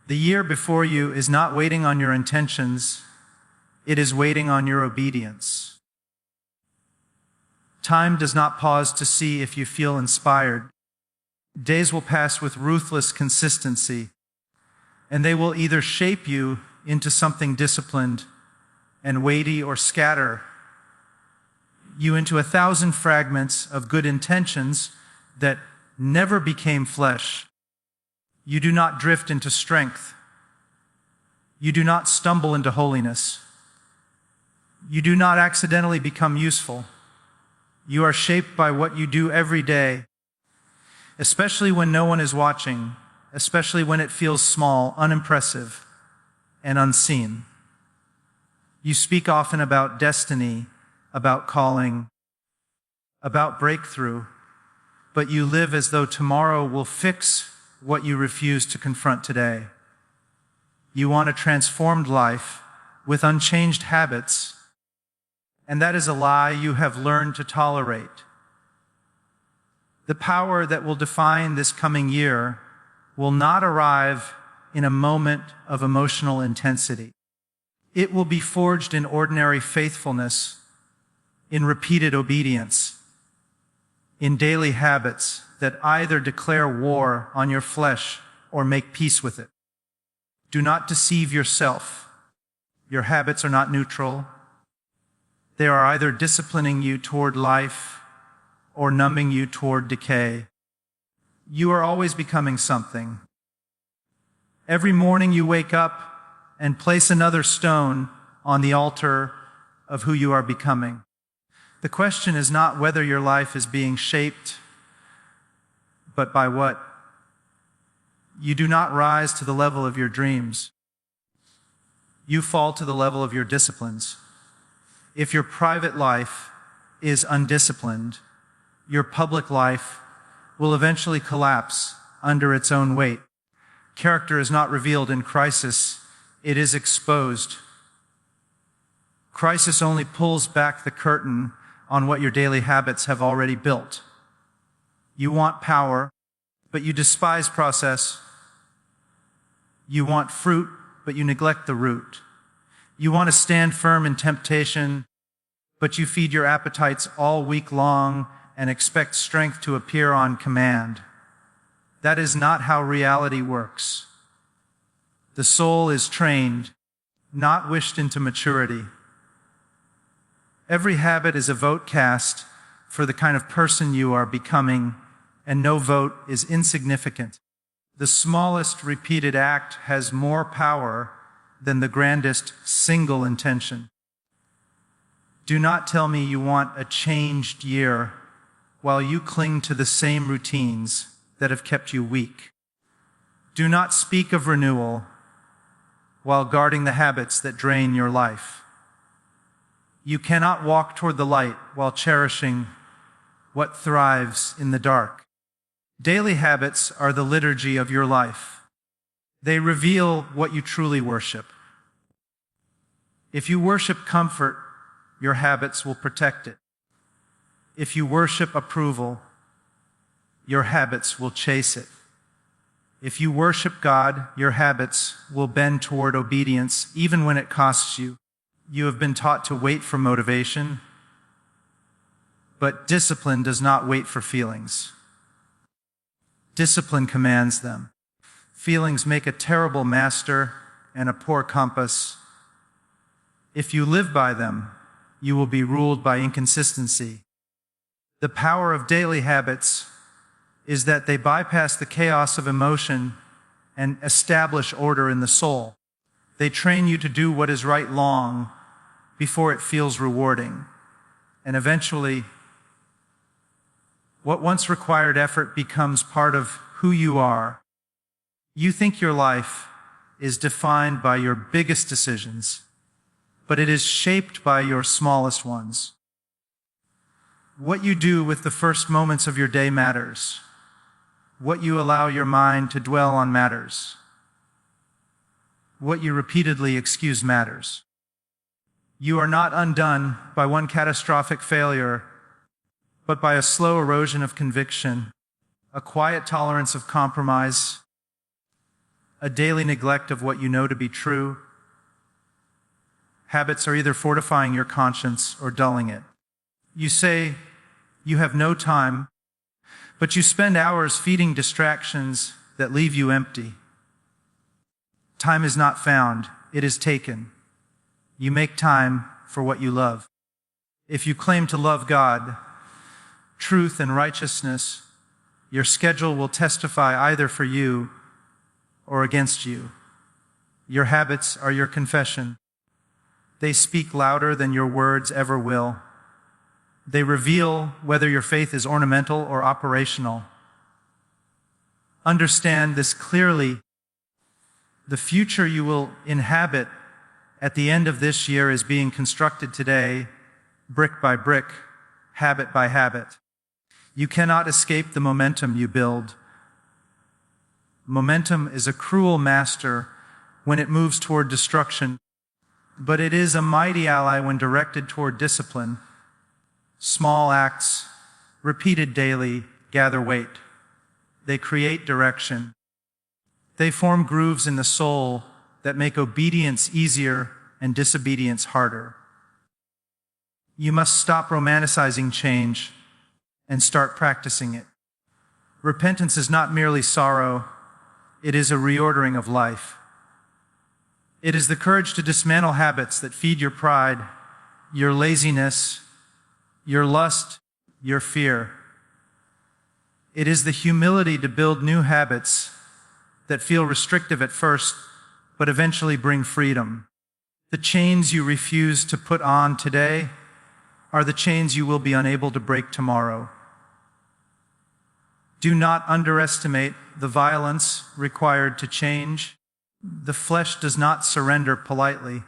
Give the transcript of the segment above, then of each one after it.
The year before you is not waiting on your intentions, it is waiting on your obedience. Time does not pause to see if you feel inspired. Days will pass with ruthless consistency, and they will either shape you into something disciplined and weighty or scatter you into 1,000 fragments of good intentions that never became flesh. You do not drift into strength. You do not stumble into holiness. You do not accidentally become useful. You are shaped by what you do every day, especially when no one is watching, especially when it feels small, unimpressive, and unseen. You speak often about destiny, about calling, about breakthrough, but you live as though tomorrow will fix what you refuse to confront today. You want a transformed life with unchanged habits, and that is a lie you have learned to tolerate. The power that will define this coming year will not arrive in a moment of emotional intensity. It will be forged in ordinary faithfulness, in repeated obedience, in daily habits that either declare war on your flesh or make peace with it. Do not deceive yourself. Your habits are not neutral. They are either disciplining you toward life or numbing you toward decay. You are always becoming something. Every morning you wake up and place another stone on the altar of who you are becoming. The question is not whether your life is being shaped, but by what? You do not rise to the level of your dreams. You fall to the level of your disciplines. If your private life is undisciplined, your public life will eventually collapse under its own weight. Character is not revealed in crisis, it is exposed. Crisis only pulls back the curtain on what your daily habits have already built. You want power, but you despise process. You want fruit, but you neglect the root. You want to stand firm in temptation, but you feed your appetites all week long and expect strength to appear on command. That is not how reality works. The soul is trained, not wished into maturity. Every habit is a vote cast for the kind of person you are becoming, and no vote is insignificant. The smallest repeated act has more power than the grandest single intention. Do not tell me you want a changed year while you cling to the same routines that have kept you weak. Do not speak of renewal while guarding the habits that drain your life. You cannot walk toward the light while cherishing what thrives in the dark. Daily habits are the liturgy of your life. They reveal what you truly worship. If you worship comfort, your habits will protect it. If you worship approval, your habits will chase it. If you worship God, your habits will bend toward obedience, even when it costs you. You have been taught to wait for motivation, but discipline does not wait for feelings. Discipline commands them. Feelings make a terrible master and a poor compass. If you live by them, you will be ruled by inconsistency. The power of daily habits is that they bypass the chaos of emotion and establish order in the soul. They train you to do what is right long before it feels rewarding. And eventually, what once required effort becomes part of who you are. You think your life is defined by your biggest decisions, but it is shaped by your smallest ones. What you do with the first moments of your day matters. What you allow your mind to dwell on matters. What you repeatedly excuse matters. You are not undone by one catastrophic failure, but by a slow erosion of conviction, a quiet tolerance of compromise, a daily neglect of what you know to be true. Habits are either fortifying your conscience or dulling it. You say you have no time, but you spend hours feeding distractions that leave you empty. Time is not found, it is taken. You make time for what you love. If you claim to love God, truth, and righteousness, your schedule will testify either for you or against you. Your habits are your confession. They speak louder than your words ever will. They reveal whether your faith is ornamental or operational. Understand this clearly. The future you will inhabit at the end of this year is being constructed today, brick by brick, habit by habit. You cannot escape the momentum you build. Momentum is a cruel master when it moves toward destruction, but it is a mighty ally when directed toward discipline. Small acts, repeated daily, gather weight. They create direction. They form grooves in the soul that make obedience easier and disobedience harder. You must stop romanticizing change and start practicing it. Repentance is not merely sorrow, it is a reordering of life. It is the courage to dismantle habits that feed your pride, your laziness, your lust, your fear. It is the humility to build new habits that feel restrictive at first, but eventually bring freedom. The chains you refuse to put on today are the chains you will be unable to break tomorrow. Do not underestimate the violence required to change. The flesh does not surrender politely.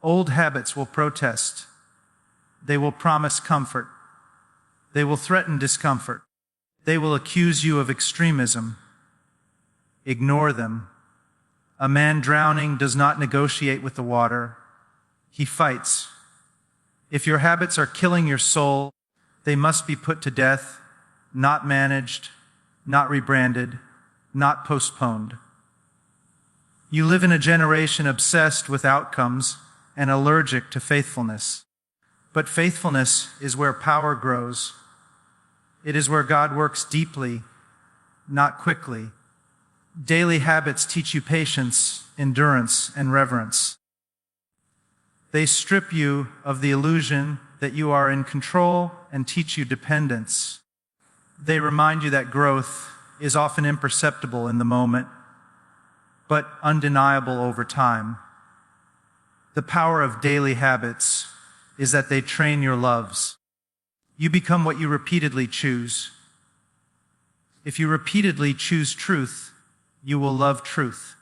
Old habits will protest. They will promise comfort. They will threaten discomfort. They will accuse you of extremism. Ignore them. A man drowning does not negotiate with the water. He fights. If your habits are killing your soul, they must be put to death, not managed, not rebranded, not postponed. You live in a generation obsessed with outcomes and allergic to faithfulness. But faithfulness is where power grows. It is where God works deeply, not quickly. Daily habits teach you patience, endurance, and reverence. They strip you of the illusion that you are in control and teach you dependence. They remind you that growth is often imperceptible in the moment, but undeniable over time. The power of daily habits is that they train your loves. You become what you repeatedly choose. If you repeatedly choose truth, you will love truth.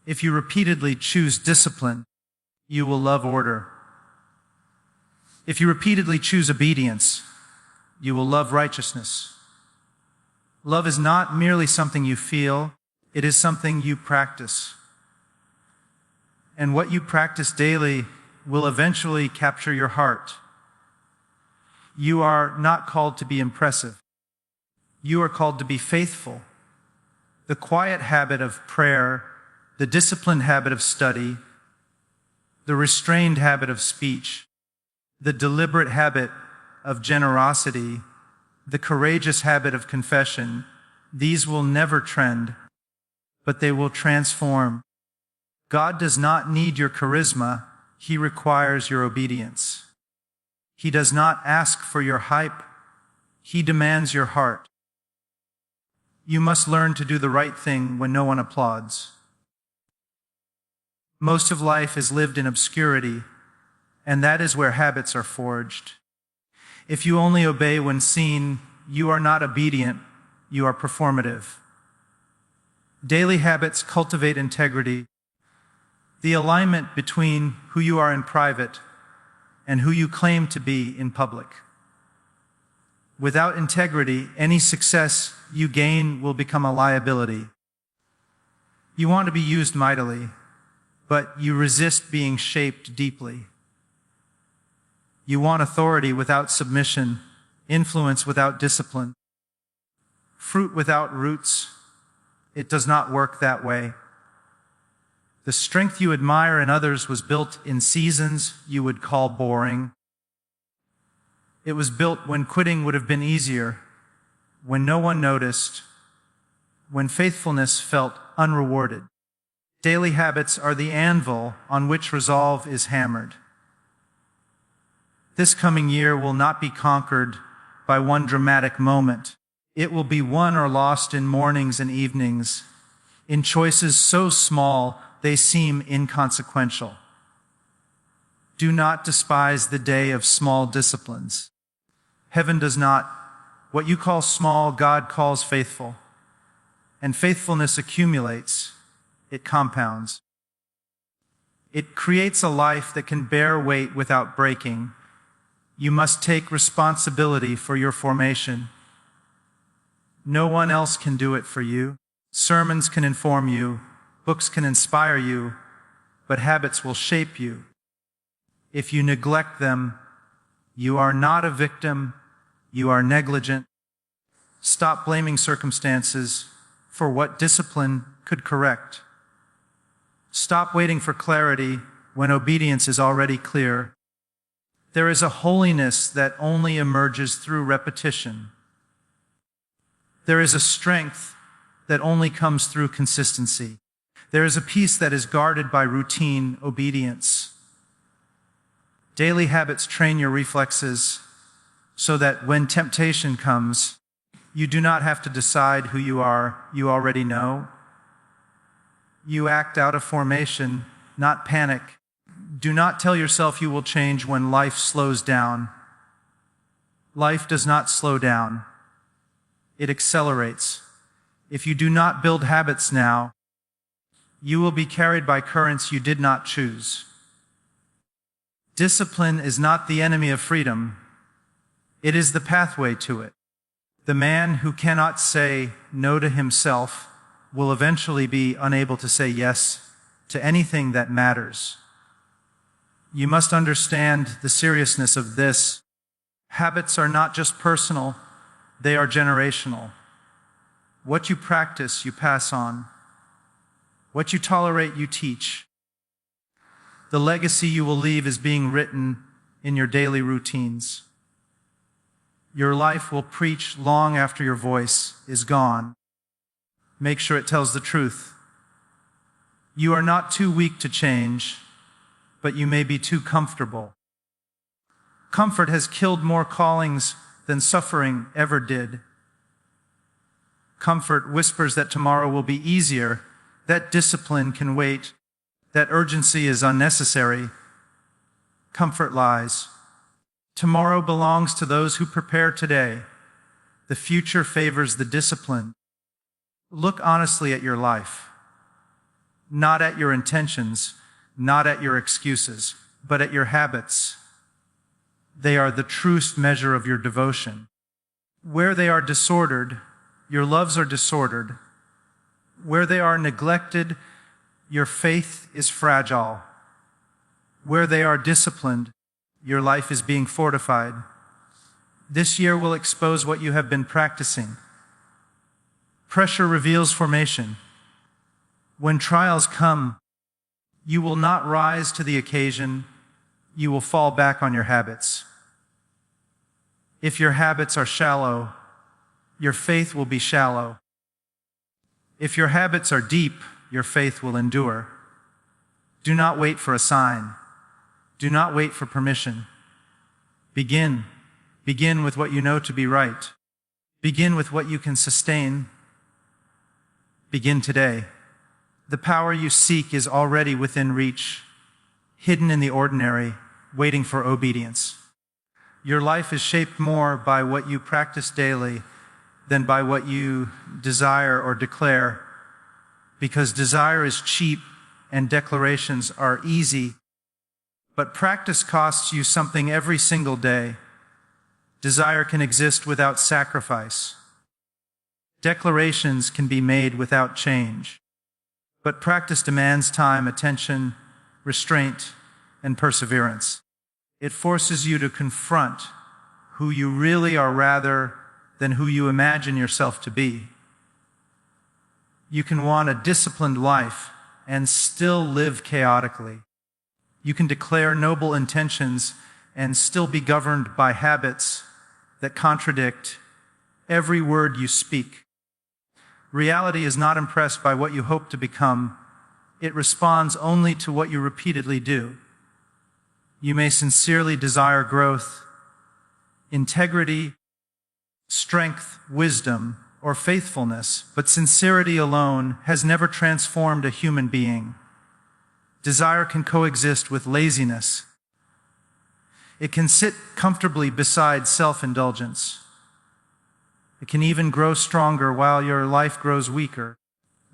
If you repeatedly choose discipline, you will love order. If you repeatedly choose obedience, you will love righteousness. Love is not merely something you feel, it is something you practice. And what you practice daily will eventually capture your heart. You are not called to be impressive. You are called to be faithful. The quiet habit of prayer, the disciplined habit of study, the restrained habit of speech, the deliberate habit of generosity, the courageous habit of confession, these will never trend, but they will transform. God does not need your charisma, He requires your obedience. He does not ask for your hype, He demands your heart. You must learn to do the right thing when no one applauds. Most of life is lived in obscurity, and that is where habits are forged. If you only obey when seen, you are not obedient, you are performative. Daily habits cultivate integrity, the alignment between who you are in private and who you claim to be in public. Without integrity, any success you gain will become a liability. You want to be used mightily, but you resist being shaped deeply. You want authority without submission, influence without discipline, fruit without roots, It does not work that way. The strength you admire in others was built in seasons you would call boring. It was built when quitting would have been easier, when no one noticed, when faithfulness felt unrewarded. Daily habits are the anvil on which resolve is hammered. This coming year will not be conquered by one dramatic moment. It will be won or lost in mornings and evenings, in choices so small they seem inconsequential. Do not despise the day of small disciplines. Heaven does not. What you call small, God calls faithful. And faithfulness accumulates. It compounds. It creates a life that can bear weight without breaking. You must take responsibility for your formation. No one else can do it for you. Sermons can inform you, books can inspire you, but habits will shape you. If you neglect them, you are not a victim, you are negligent. Stop blaming circumstances for what discipline could correct. Stop waiting for clarity when obedience is already clear. There is a holiness that only emerges through repetition. There is a strength that only comes through consistency. There is a peace that is guarded by routine obedience. Daily habits train your reflexes so that when temptation comes, you do not have to decide who you are. You already know. You act out of formation, not panic. Do not tell yourself you will change when life slows down. Life does not slow down. It accelerates. If you do not build habits now, you will be carried by currents you did not choose. Discipline is not the enemy of freedom. It is the pathway to it. The man who cannot say no to himself will eventually be unable to say yes to anything that matters. You must understand the seriousness of this. Habits are not just personal, they are generational. What you practice, you pass on. What you tolerate, you teach. The legacy you will leave is being written in your daily routines. Your life will preach long after your voice is gone. Make sure it tells the truth. You are not too weak to change, but you may be too comfortable. Comfort has killed more callings than suffering ever did. Comfort whispers that tomorrow will be easier, that discipline can wait, that urgency is unnecessary. Comfort lies. Tomorrow belongs to those who prepare today. The future favors the disciplined. Look honestly at your life, not at your intentions, not at your excuses, but at your habits. They are the truest measure of your devotion. Where they are disordered, your loves are disordered. Where they are neglected, your faith is fragile. Where they are disciplined, your life is being fortified. This year will expose what you have been practicing. Pressure reveals formation. When trials come, you will not rise to the occasion. You will fall back on your habits. If your habits are shallow, your faith will be shallow. If your habits are deep, your faith will endure. Do not wait for a sign. Do not wait for permission. Begin. Begin with what you know to be right. Begin with what you can sustain. Begin today. The power you seek is already within reach, hidden in the ordinary, waiting for obedience. Your life is shaped more by what you practice daily than by what you desire or declare, because desire is cheap and declarations are easy, but practice costs you something every single day. Desire can exist without sacrifice. Declarations can be made without change. But practice demands time, attention, restraint, and perseverance. It forces you to confront who you really are rather than who you imagine yourself to be. You can want a disciplined life and still live chaotically. You can declare noble intentions and still be governed by habits that contradict every word you speak. Reality is not impressed by what you hope to become. It responds only to what you repeatedly do. You may sincerely desire growth, integrity, strength, wisdom, or faithfulness, but sincerity alone has never transformed a human being. Desire can coexist with laziness. It can sit comfortably beside self-indulgence. It can even grow stronger while your life grows weaker.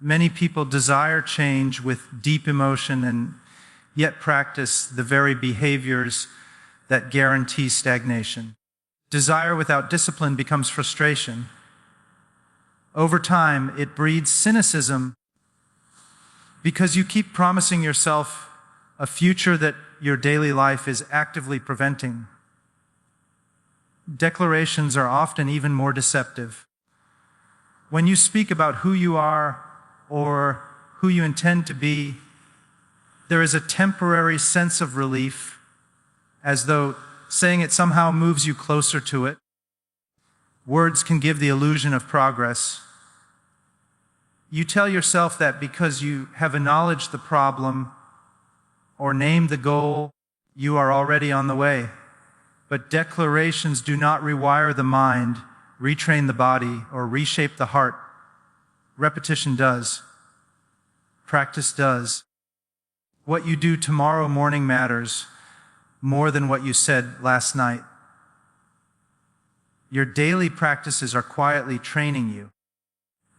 Many people desire change with deep emotion and yet practice the very behaviors that guarantee stagnation. Desire without discipline becomes frustration. Over time, it breeds cynicism because you keep promising yourself a future that your daily life is actively preventing. Declarations are often even more deceptive. When you speak about who you are or who you intend to be, there is a temporary sense of relief, as though saying it somehow moves you closer to it. Words can give the illusion of progress. You tell yourself that because you have acknowledged the problem or named the goal, you are already on the way. But declarations do not rewire the mind, retrain the body, or reshape the heart. Repetition does. Practice does. What you do tomorrow morning matters more than what you said last night. Your daily practices are quietly training you.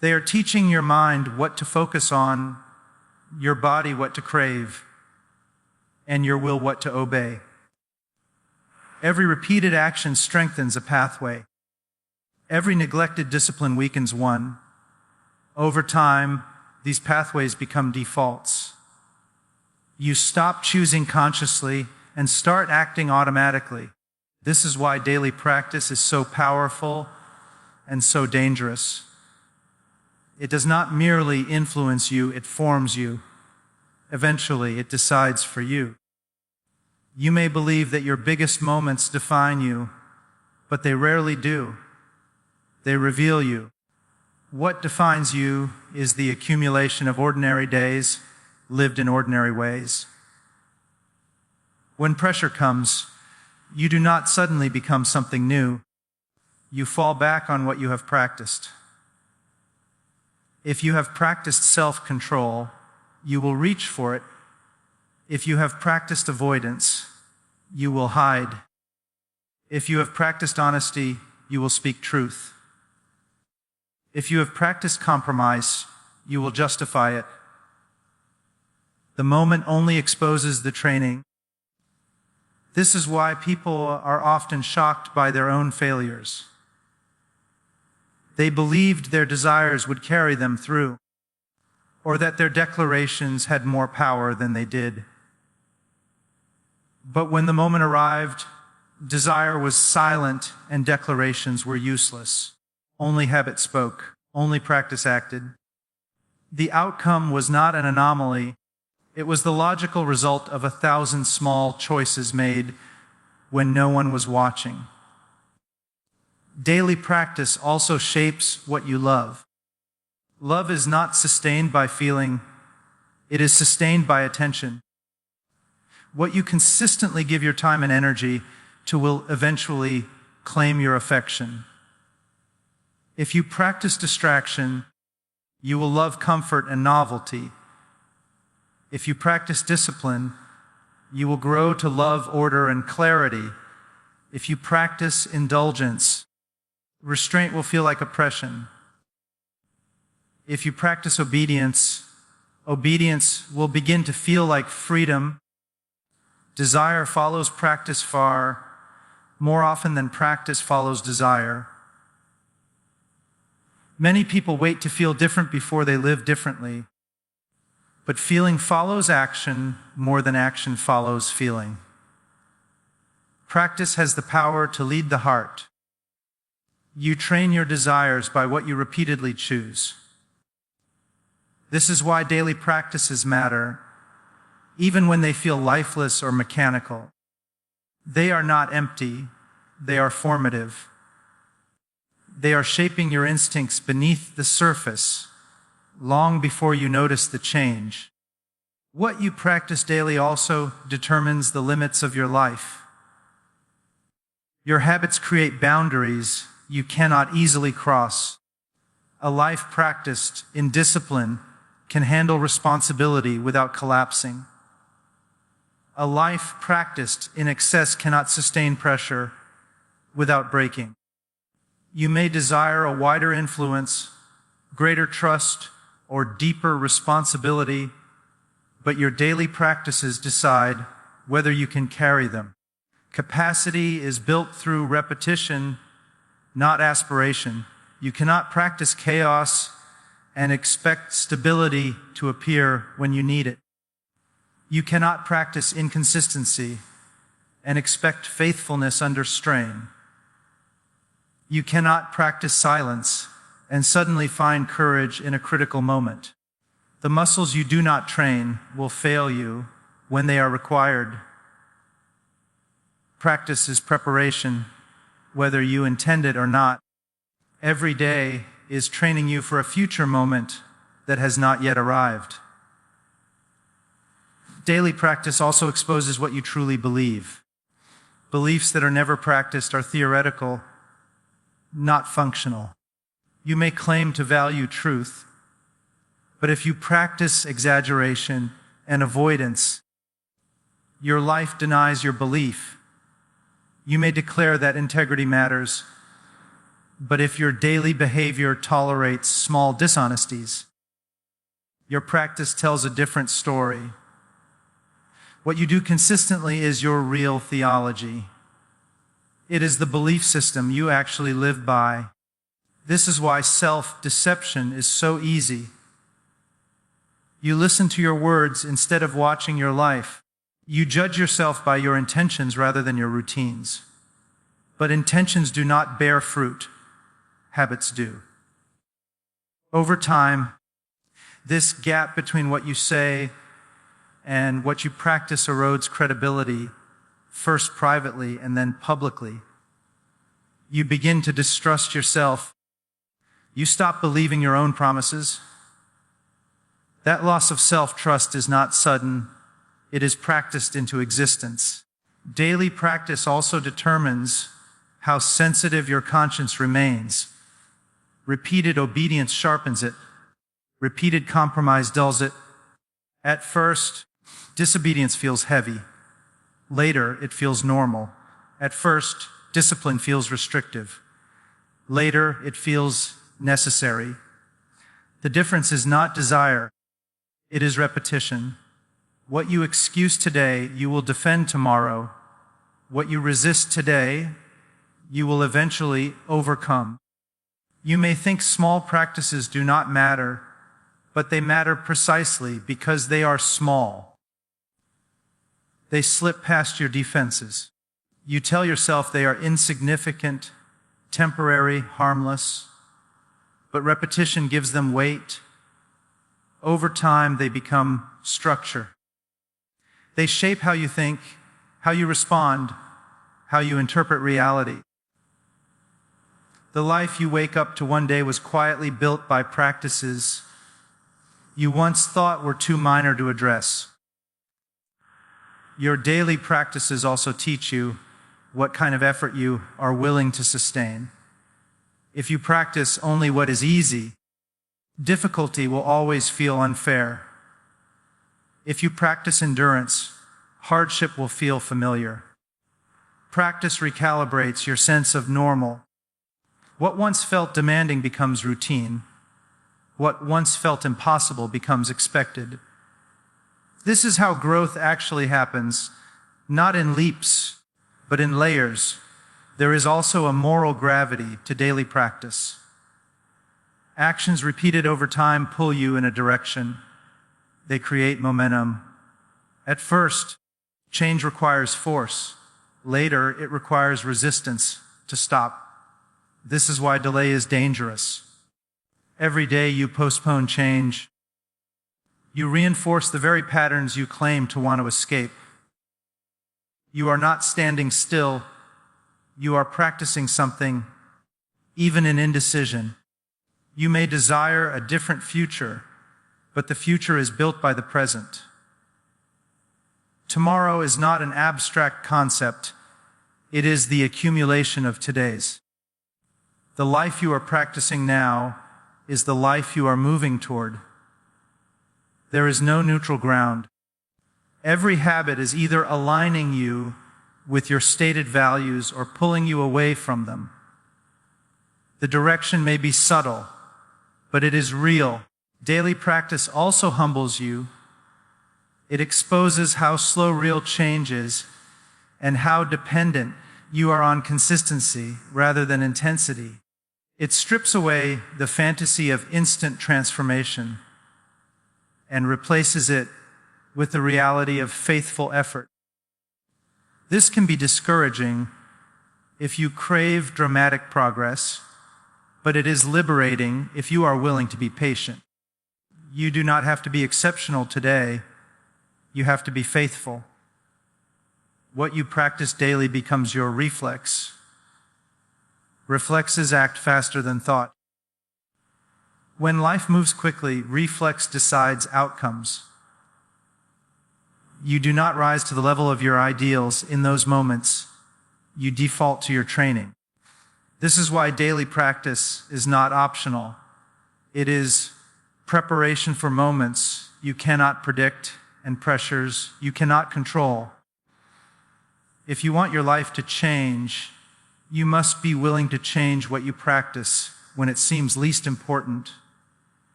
They are teaching your mind what to focus on, your body what to crave, and your will what to obey. Every repeated action strengthens a pathway. Every neglected discipline weakens one. Over time, these pathways become defaults. You stop choosing consciously and start acting automatically. This is why daily practice is so powerful and so dangerous. It does not merely influence you, it forms you. Eventually, it decides for you. You may believe that your biggest moments define you, but they rarely do. They reveal you. What defines you is the accumulation of ordinary days lived in ordinary ways. When pressure comes, you do not suddenly become something new. You fall back on what you have practiced. If you have practiced self-control, you will reach for it. If you have practiced avoidance, you will hide. If you have practiced honesty, you will speak truth. If you have practiced compromise, you will justify it. The moment only exposes the training. This is why people are often shocked by their own failures. They believed their desires would carry them through, or that their declarations had more power than they did. But when the moment arrived, desire was silent and declarations were useless. Only habit spoke, only practice acted. The outcome was not an anomaly. It was the logical result of 1,000 small choices made when no one was watching. Daily practice also shapes what you love. Love is not sustained by feeling, it is sustained by attention. What you consistently give your time and energy to will eventually claim your affection. If you practice distraction, you will love comfort and novelty. If you practice discipline, you will grow to love order and clarity. If you practice indulgence, restraint will feel like oppression. If you practice obedience, obedience will begin to feel like freedom. Desire follows practice far more often than practice follows desire. Many people wait to feel different before they live differently. But feeling follows action more than action follows feeling. Practice has the power to lead the heart. You train your desires by what you repeatedly choose. This is why daily practices matter, even when they feel lifeless or mechanical. They are not empty, they are formative. They are shaping your instincts beneath the surface, long before you notice the change. What you practice daily also determines the limits of your life. Your habits create boundaries you cannot easily cross. A life practiced in discipline can handle responsibility without collapsing. A life practiced in excess cannot sustain pressure without breaking. You may desire a wider influence, greater trust, or deeper responsibility, but your daily practices decide whether you can carry them. Capacity is built through repetition, not aspiration. You cannot practice chaos and expect stability to appear when you need it. You cannot practice inconsistency and expect faithfulness under strain. You cannot practice silence and suddenly find courage in a critical moment. The muscles you do not train will fail you when they are required. Practice is preparation, whether you intend it or not. Every day is training you for a future moment that has not yet arrived. Daily practice also exposes what you truly believe. Beliefs that are never practiced are theoretical, not functional. You may claim to value truth, but if you practice exaggeration and avoidance, your life denies your belief. You may declare that integrity matters, but if your daily behavior tolerates small dishonesties, your practice tells a different story. What you do consistently is your real theology. It is the belief system you actually live by. This is why self-deception is so easy. You listen to your words instead of watching your life. You judge yourself by your intentions rather than your routines. But intentions do not bear fruit. Habits do. Over time, this gap between what you say and what you practice erodes credibility, first privately and then publicly. You begin to distrust yourself. You stop believing your own promises. That loss of self-trust is not sudden. It is practiced into existence. Daily practice also determines how sensitive your conscience remains. Repeated obedience sharpens it. Repeated compromise dulls it. At first, disobedience feels heavy. Later, it feels normal. At first, discipline feels restrictive. Later, it feels necessary. The difference is not desire. It is repetition. What you excuse today, you will defend tomorrow. What you resist today, you will eventually overcome. You may think small practices do not matter, but they matter precisely because they are small. They slip past your defenses. You tell yourself they are insignificant, temporary, harmless, but repetition gives them weight. Over time, they become structure. They shape how you think, how you respond, how you interpret reality. The life you wake up to one day was quietly built by practices you once thought were too minor to address. Your daily practices also teach you what kind of effort you are willing to sustain. If you practice only what is easy, difficulty will always feel unfair. If you practice endurance, hardship will feel familiar. Practice recalibrates your sense of normal. What once felt demanding becomes routine. What once felt impossible becomes expected. This is how growth actually happens, not in leaps, but in layers. There is also a moral gravity to daily practice. Actions repeated over time pull you in a direction. They create momentum. At first, change requires force. Later, it requires resistance to stop. This is why delay is dangerous. Every day you postpone change, You reinforce the very patterns you claim to want to escape. You are not standing still. You are practicing something, even in indecision. You may desire a different future, but the future is built by the present. Tomorrow is not an abstract concept. It is the accumulation of today's. The life you are practicing now is the life you are moving toward. There is no neutral ground. Every habit is either aligning you with your stated values or pulling you away from them. The direction may be subtle, but it is real. Daily practice also humbles you. It exposes how slow real change is and how dependent you are on consistency rather than intensity. It strips away the fantasy of instant transformation and replaces it with the reality of faithful effort. This can be discouraging if you crave dramatic progress, but it is liberating if you are willing to be patient. You do not have to be exceptional today. You have to be faithful. What you practice daily becomes your reflex. Reflexes act faster than thought. When life moves quickly, reflex decides outcomes. You do not rise to the level of your ideals in those moments. You default to your training. This is why daily practice is not optional. It is preparation for moments you cannot predict and pressures you cannot control. If you want your life to change, you must be willing to change what you practice when it seems least important,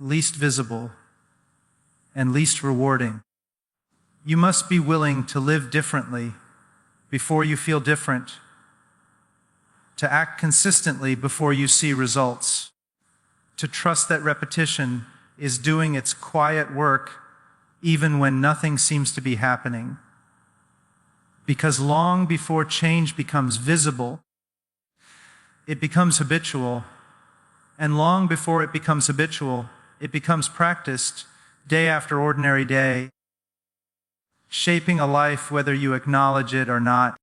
least visible, and least rewarding. You must be willing to live differently before you feel different, to act consistently before you see results, to trust that repetition is doing its quiet work even when nothing seems to be happening. Because long before change becomes visible, it becomes habitual, and long before it becomes habitual, it becomes practiced day after ordinary day, shaping a life whether you acknowledge it or not.